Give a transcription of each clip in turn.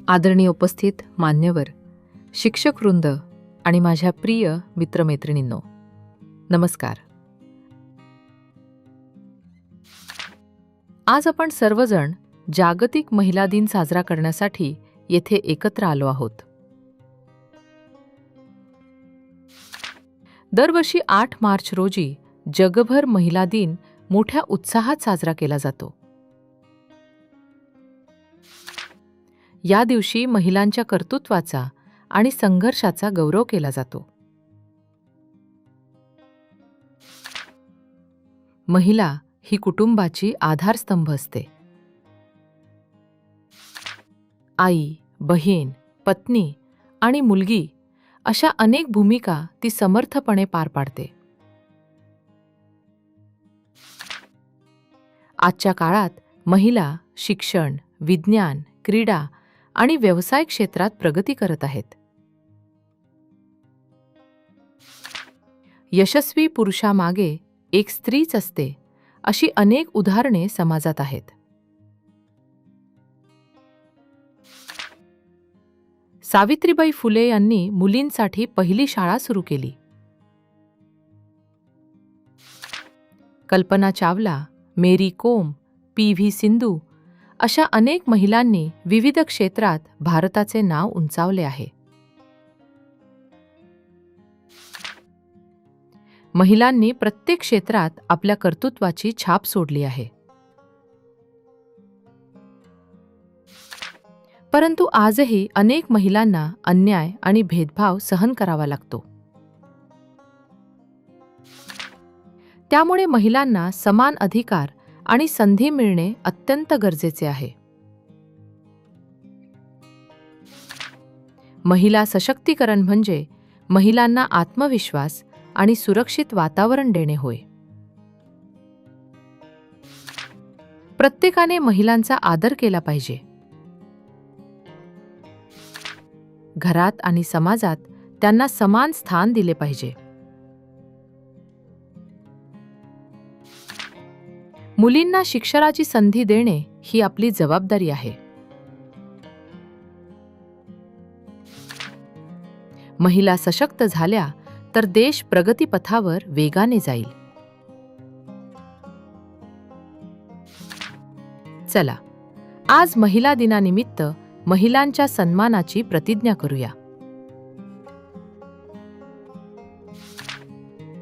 आदरणीय उपस्थित मान्यवर, शिक्षकवृंद आणि माझ्या प्रिय मित्रमैत्रिणींनो, नमस्कार. आज आपण सर्वजण जागतिक महिला दिन साजरा करण्यासाठी येथे एकत्र आलो आहोत. दरवर्षी 8 मार्च रोजी जगभर महिला दिन मोठ्या उत्साहात साजरा केला जातो. या दिवशी महिलांच्या कर्तृत्वाचा आणि संघर्षाचा गौरव केला जातो. महिला ही कुटुंबाची आधारस्तंभ असते. आई, बहीण, पत्नी आणि मुलगी अशा अनेक भूमिका ती समर्थपणे पार पाडते. आजच्या काळात महिला शिक्षण, विज्ञान, क्रीडा आणि व्यवसाय क्षेत्रात प्रगती करत आहेत. यशस्वी पुरुषामागे एक स्त्रीच असते अशी अनेक उदाहरणे समाजात आहेत. सावित्रीबाई फुले यांनी मुलींसाठी पहिली शाळा सुरू केली. कल्पना चावला, मेरी कोम, पी.व्ही. सिंधू अशा अनेक महिलांनी विविध क्षेत्रात भारताचे नाव उंचावले आहे. महिलांनी प्रत्येक क्षेत्रात आपल्या कर्तृत्वाची छाप सोडली आहे. परंतु आजही अनेक महिलांना अन्याय आणि भेदभाव सहन करावा लागतो. त्यामुळे महिलांना समान अधिकार आणि संधी मिळणे अत्यंत गरजेचे आहे. महिला सशक्तीकरण म्हणजे महिलांना आत्मविश्वास आणि सुरक्षित वातावरण देणे होय. प्रत्येकाने महिलांचा आदर केला पाहिजे. घरात आणि समाजात त्यांना समान स्थान दिले पाहिजे. मुलींना शिक्षणाची संधी देणे ही आपली जबाबदारी आहे. महिला सशक्त झाल्या तर देश प्रगतीपथावर वेगाने जाईल. चला, आज महिला दिनानिमित्त महिलांच्या सन्मानाची प्रतिज्ञा करूया.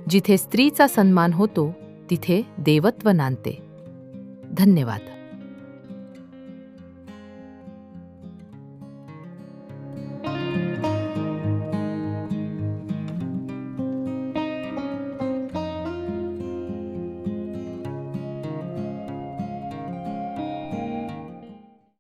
जिथे स्त्रीचा सन्मान होतो तिथे देवत्व नांदते. धन्यवाद.